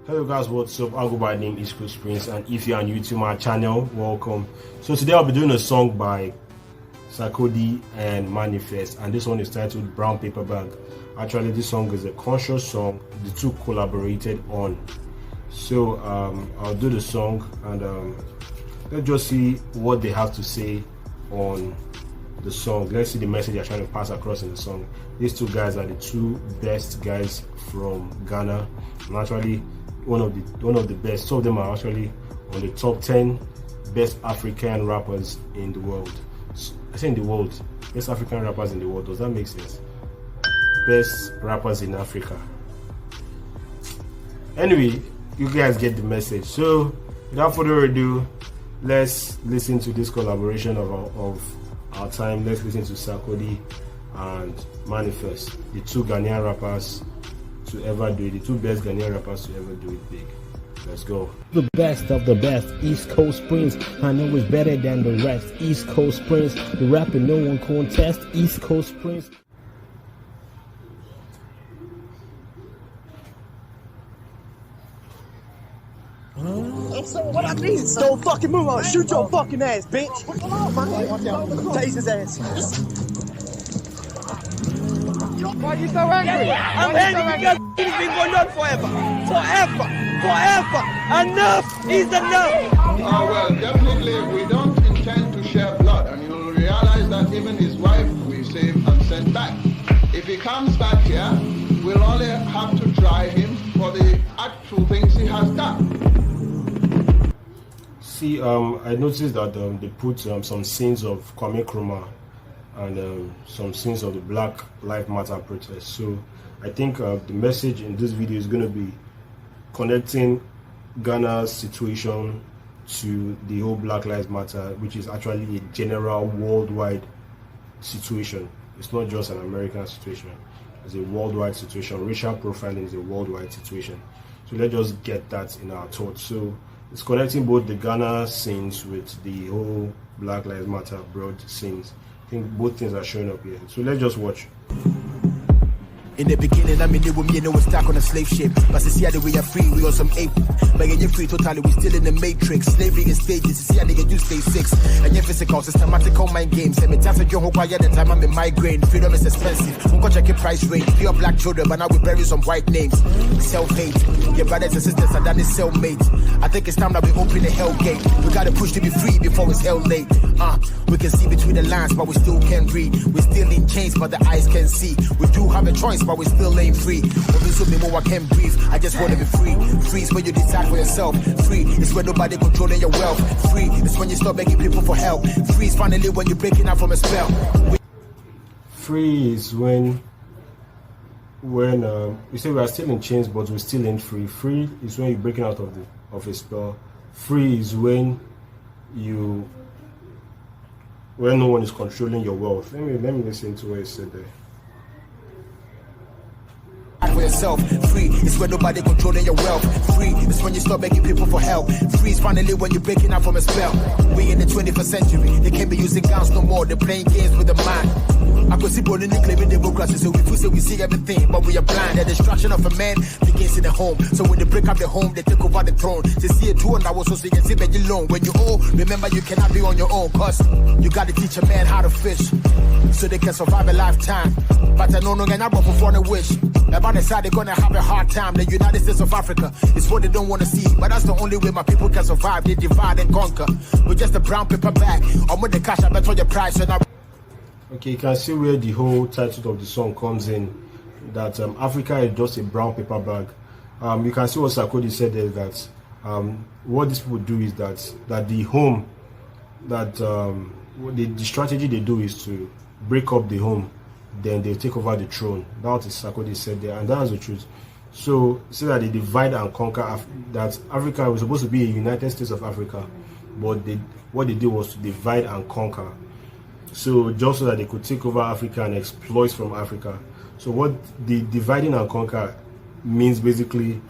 Hello guys, what's up? I go by the name is Chris Prince, and if you're new to my channel, welcome. So today I'll be doing a song by Sarkodie and M.anifest, and this one is titled Brown Paper Bag. Actually, this song is a conscious song the two collaborated on. So I'll do the song and let's just see what they have to say on the song. Let's see the message they're trying to pass across in the song. These two guys are the two best guys from Ghana, and actually one of the best. Two of them are actually on the top 10 best African rappers in the world. I say in the world, best African rappers in the world. Does that make sense? Best rappers in Africa. Anyway, you guys get the message. So without further ado, let's listen to this collaboration of our time. Let's listen to Sarkodie and M.anifest, the two Ghanaian rappers to ever do it, the two best Ghanaian rappers to ever do it big. Let's go. The best of the best, East Coast Prince. I know it's better than the rest. East Coast Prince, the rapper no one contest. East Coast Prince. What I need? Don't fucking move on. Shoot your fucking ass, bitch. Taste his ass. Why are you so angry? I'm angry because it's been going on forever. Enough is enough. Well, definitely we don't intend to share blood, and you'll realize that even his wife we saved and sent back. If he comes back here, we'll only have to try him for the actual things he has done. See, I noticed that they put some scenes of Kwame Nkrumah and some scenes of the Black Lives Matter protest. So I think the message in this video is going to be connecting Ghana's situation to the whole Black Lives Matter, which is actually a general worldwide situation. It's not just an American situation, it's a worldwide situation. Racial profiling is a worldwide situation. So let's just get that in our thoughts. So it's connecting both the Ghana scenes with the whole Black Lives Matter broad scenes. I think both things are showing up here. So let's just watch. In the beginning, I mean, they were me and they were stuck on a slave ship. But to see how we are free, we on some ape. But you're free totally, we still in the matrix. Slavery in stages, to see how they do stay six. And your physical, systematical mind games. And me tell you, hope I get the time I'm in migraine. Freedom is expensive. We go check your price range. Pure black children, but now we bury some white names. Self-hate. Your brothers and sisters are done is cellmates. I think it's time that we open the hell gate. We gotta push to be free before it's hell late. We can see between the lines, but we still can't read. We're still in chains, but the eyes can see. We do have a choice, but we still ain't free. When we zoom more, I can't breathe. I just wanna be free. Free is when you decide for yourself. Free is when nobody controlling your wealth. Free is when you stop begging people for help. Free is finally when you're breaking out from a spell. Free is when you say we are still in chains, but we still ain't free. Free is when you're breaking out of a spell. Free is when no one is controlling your wealth. Let me listen to what he said there. For yourself, free is when nobody controlling your wealth. Free is when you stop begging people for help. Free is finally when you're breaking out from a spell. We in the 21st century, they can't be using guns no more. They're playing games with the mind. I could see Bonnie claiming democracy, so we see everything, but we are blind. The destruction of a man begins in the home. So when they break up the home, they take over the throne. They see a two and I was so you can see that you're alone. When you old, remember you cannot be on your own, cause you gotta teach a man how to fish, so they can survive a lifetime. But I know no gonna go for a wish. About the side they're gonna have a hard time. The United States of Africa is what they don't wanna see, but that's the only way my people can survive. They divide and conquer. We're just a brown paper bag. I'm with the cash, I bet on your price. And okay, you can see where the whole title of the song comes in, that Africa is just a brown paper bag. You can see what Sarkodie said there, that what these people do is that the home, that the strategy they do is to break up the home, then they take over the throne. That's what Sarkodie said there, and that's the truth. So that they divide and conquer. That Africa was supposed to be a United States of Africa, but what they did was to divide and conquer. So just so that they could take over Africa and exploit from Africa. So what the dividing and conquer means, basically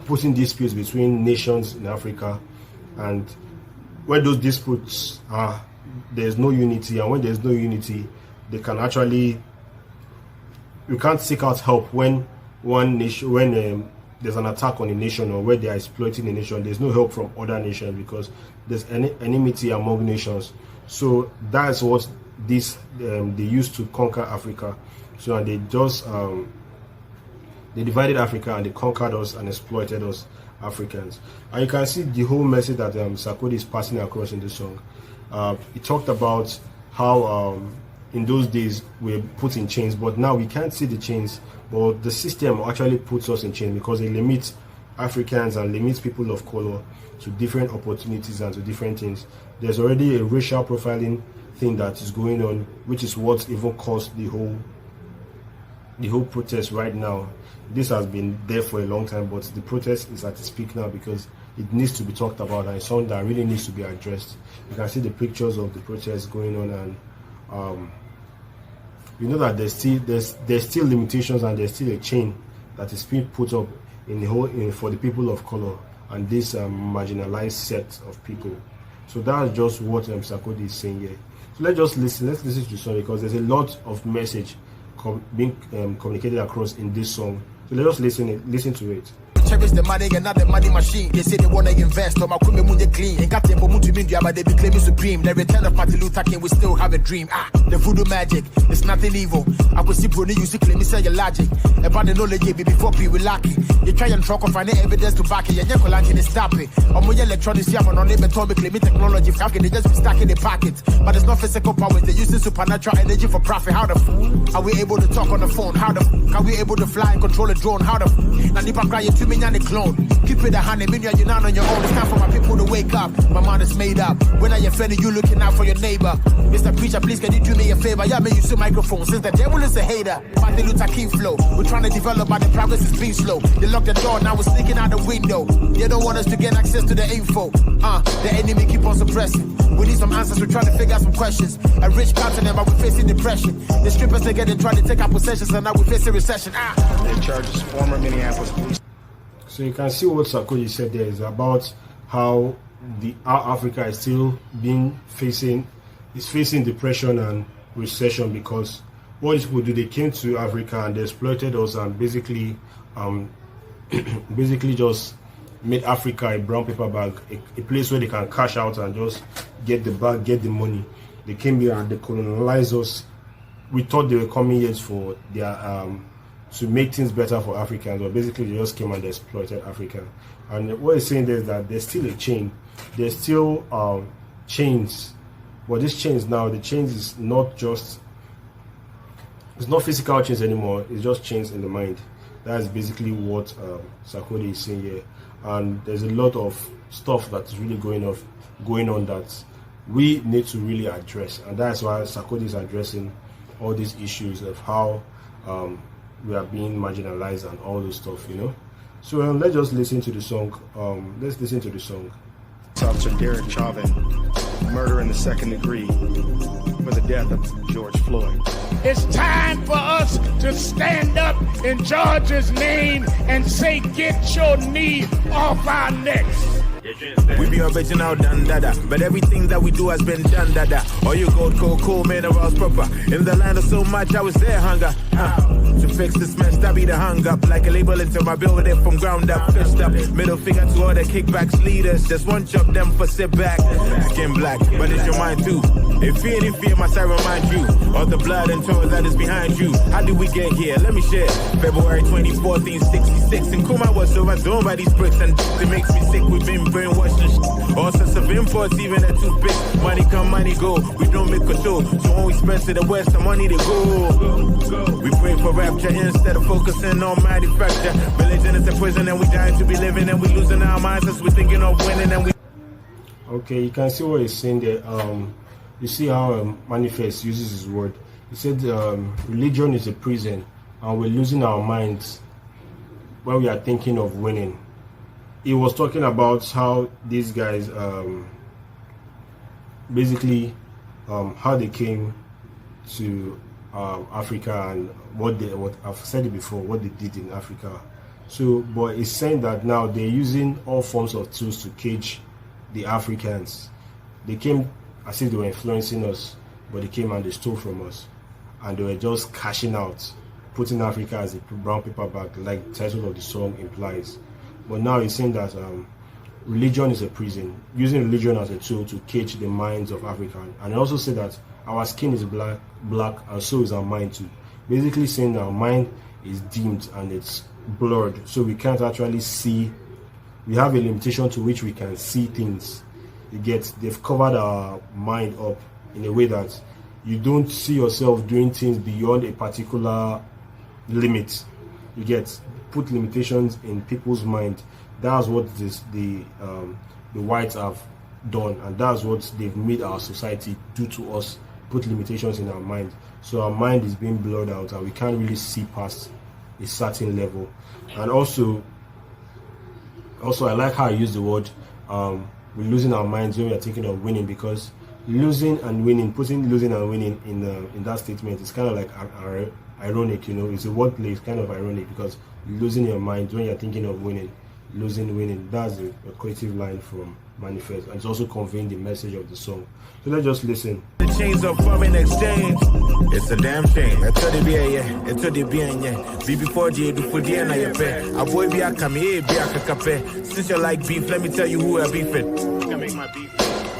putting disputes between nations in Africa, and when those disputes there's no unity, and when there's no unity, they can actually, you can't seek out help when one nation, when there's an attack on a nation or where they are exploiting a nation, there's no help from other nations because there's enmity among nations. So that's what this they used to conquer Africa. So and they just they divided Africa and they conquered us and exploited us Africans. And you can see the whole message that Sarkodie is passing across in this song. He talked about how in those days we were put in chains, but now we can't see the chains. But the system actually puts us in chains because it limits Africans and limits people of color to different opportunities and to different things. There's already a racial profiling thing that is going on, which is what even caused the whole protest right now. This has been there for a long time, but the protest is at its peak now because it needs to be talked about and it's something that really needs to be addressed. You can see the pictures of the protest going on, and you know that there's still limitations and there's still a chain that is being put up in the whole for the people of color and this marginalized set of people. So that's just what Sarkodie is saying here. So let's listen to the song because there's a lot of message being communicated across in this song. So let's listen to it. Cherish the money and not the money machine. They say they wanna invest, or my crew munde clean. And got them to India, but they be claiming supreme. The return of Martin Luther King, we still have a dream. The voodoo magic, it's nothing evil. I could see Bruni, you see claim me say your logic. About the knowledge, baby, before people lucky. You try and truck or find evidence to back it. You're not going to stop it. On my electronics, yeah, on name atomic, claiming technology. They just be stuck in the pocket. But it's not physical powers, they use supernatural energy for profit. How the f are we able to talk on the phone? How the f are we able to fly and control a drone? How the f now Nipa crying to me and the clone. Keep it a honey, mean you're not on your own. It's time for my people to wake up. My mind is made up. When are you offended, you looking out for your neighbor? Mr. Preacher, please can you do me a favor? Yeah, man, use the microphone since the devil is a hater. Martin Luther King flow. We're trying to develop, but the progress is being slow. They locked the door, now we're sneaking out the window. They don't want us to get access to the info. The enemy keep on suppressing. We need some answers, we're trying to figure out some questions. A rich continent, but we're facing depression. The strippers together and trying to take our possessions, and now we're facing recession. They charges former Minneapolis police. So you can see what Sarkodie said there is about how Africa is still facing depression and recession because what these people do, they came to Africa and they exploited us and basically just made Africa a brown paper bag, a place where they can cash out and just get the bag, get the money. They came here and they colonized us. We thought they were coming here for their to make things better for Africans, but basically they just came and they exploited Africa. And what he's saying there is that there's still a chain. There's still chains. But these chains now, the chains is not just, it's not physical chains anymore, it's just chains in the mind. That's basically what Sarkodie is saying here. And there's a lot of stuff that is really going on that we need to really address. And that's why Sarkodie is addressing all these issues of how we are being marginalized and all this stuff, you know. So let's just listen to the song. Let's listen to the song. Officer Derek Chauvin, murder in the second degree for the death of George Floyd. It's time for us to stand up in George's name and say, get your knee off our necks. We be original done dada, but everything that we do has been done dada. All you gold, cool, minerals proper. In the land of so much, I was there hunger. To fix this mess, that be the hung up. Like a label until my build it from ground up. Fished up, middle finger to all the kickbacks leaders. Just one job them for sit back. Skin black, but it's your mind too. If fear must I remind you of the blood and toil that is behind you. How did we get here? Let me share. February 24th, 1966. And Kuma was overthrown by these bricks, and it makes me sick. We've been brainwashed and shit. All sorts of imports, even at toothpicks. Money come, money go. We don't make a show. So when we spend to the west, the money to go. We pray for rapture instead of focusing on manufacture. Religion is a prison and we dying to be living, and we losing our minds as we're thinking of winning, and we. Okay, you can see what he's saying there. You see how M.anifest uses his word. He said religion is a prison and we're losing our minds when we are thinking of winning. He was talking about how these guys basically how they came to Africa and what I've said it before, what they did in Africa. So, but he's saying that now they're using all forms of tools to cage the Africans. They came as if they were influencing us, but they came and they stole from us, and they were just cashing out putting Africa as a brown paper bag, like the title of the song implies. But now he's saying that religion is a prison, using religion as a tool to cage the minds of Africans. And he also said that our skin is black, and so is our mind too. Basically saying our mind is dimmed and it's blurred, so we can't actually see. We have a limitation to which we can see things. They've covered our mind up in a way that you don't see yourself doing things beyond a particular limit. Put limitations in people's mind. That's what the whites have done, and that's what they've made our society do to us. Put limitations in our mind, so our mind is being blurred out, and we can't really see past a certain level. And also I like how I use the word we're losing our minds when we are thinking of winning, because losing and winning, putting losing and winning in that statement is kind of like ironic, you know. It's a wordplay. It's kind of ironic because losing your mind when you're thinking of winning, losing, winning. That's a creative line from M.anifest, and it's also conveying the message of the song. So let's just listen. The chains of foreign exchange. It's a damn shame. It's a yeah. It's a yeah. Be before J do for the na your pay. A boy be a come here, be a cafe. Since you like beef, let me tell you who I beef it.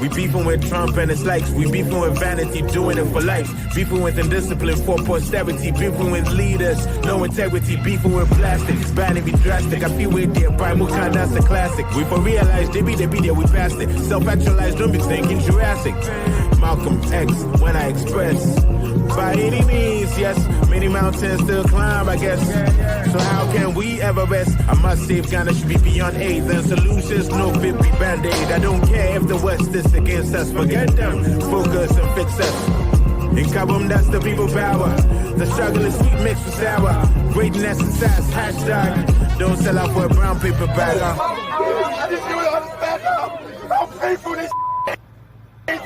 We beefing with Trump and his likes. We beefing with vanity, doing it for life. Beefing with indiscipline for posterity. Beefing with leaders, no integrity. Beefing with plastic, it's bound to be drastic. I feel with there, by Mukan, that's a classic. We for realize they be there, we passed it. Self-actualized, don't be thinking Jurassic. Malcolm X, when I express. By any means, yes, many mountains still climb, I guess. So how can we ever rest? I must save Ghana should be beyond AIDS and solutions, no fit be band-aid. I don't care if the West is against us, forget them, focus and fix us. In Kabum, that's the people power. The struggle is sweet mixed with sour. Greatness and sass, hashtag. Don't sell out for a brown paper bag. I just don't understand how painful this is.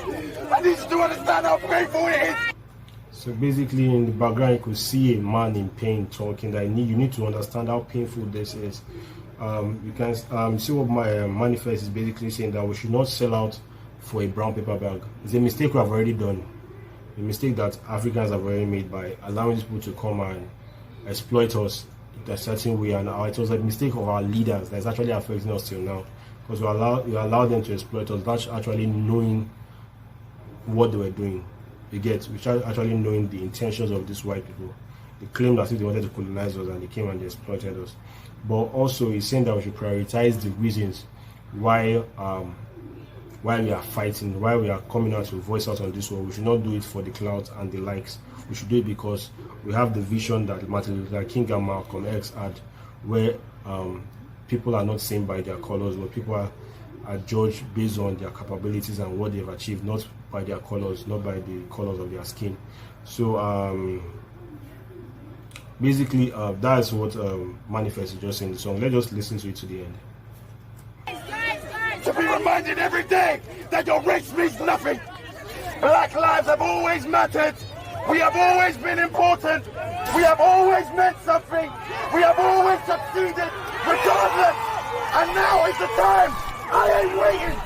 I need you to understand how painful it is. So basically, in the background, you could see a man in pain talking. That you need to understand how painful this is. You can see what my M.anifest is basically saying, that we should not sell out for a brown paper bag. It's a mistake we have already done. A mistake that Africans have already made by allowing these people to come and exploit us in a certain way. And it was a mistake of our leaders that's actually affecting us till now, because we allow them to exploit us without actually knowing what they were doing. Without actually knowing the intentions of these white people. They claimed as if they wanted to colonize us, and they came and they exploited us. But also, he's saying that we should prioritize the reasons why we are fighting, why we are coming out to voice out on this war. We should not do it for the clout and the likes. We should do it because we have the vision that Martin Luther King and Malcolm X had, where people are not seen by their colors, but people are judged based on their capabilities and what they've achieved, not by their colors, not by the colors of their skin. So basically, that's what M.anifest is just saying in the song. Let's just listen to it to the end. To be reminded every day that your race means nothing. Black lives have always mattered. We have always been important. We have always meant something. We have always succeeded, regardless. And now is the time. I ain't waiting.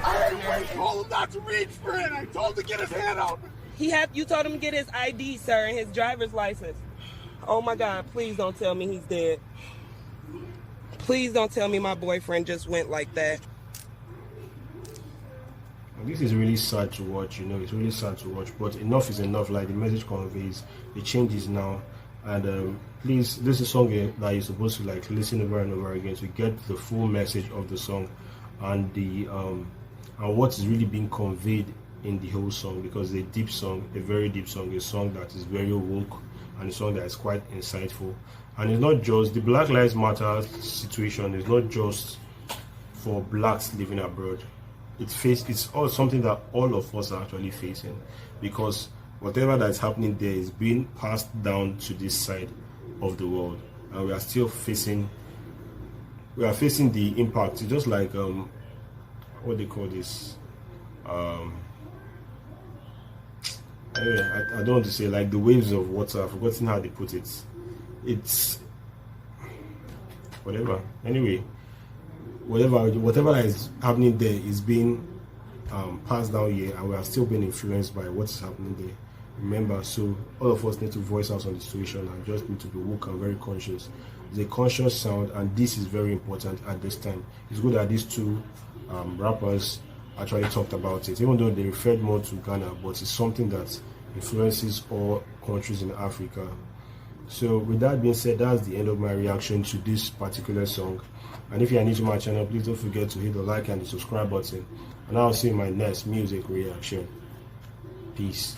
I ain't waiting. I told him not to reach for it. I told him to get his hand out. You told him to get his ID, sir, and his driver's license. Oh my God, please don't tell me he's dead. Please don't tell me my boyfriend just went like that. This is really sad to watch, you know. It's really sad to watch, but enough is enough. Like the message conveys, the change is now. And please, this is a song that you're supposed to like listen over and over again to get the full message of the song and the and what is really being conveyed in the whole song, because it's a deep song, a very deep song, a song that is very woke, and a song that is quite insightful. And it's not just the Black Lives Matter situation. It's not just for blacks living abroad. It's all something that all of us are actually facing, because whatever that is happening there is being passed down to this side of the world, and we are still facing the impact. It's just like what they call this, I don't want to say, like the waves of water. I've forgotten how they put it. It's whatever. Anyway, whatever that is happening there is being passed down here, and we are still being influenced by what's happening there. Remember, so all of us need to voice out on the situation and just need to be woke and very conscious. It's a conscious sound, and this is very important at this time. It's good that these two rappers actually talked about it, even though they referred more to Ghana, but it's something that influences all countries in Africa. So with that being said, that's the end of my reaction to this particular song. And if you are new to my channel, please don't forget to hit the like and the subscribe button, and I'll see you in my next music reaction. Peace.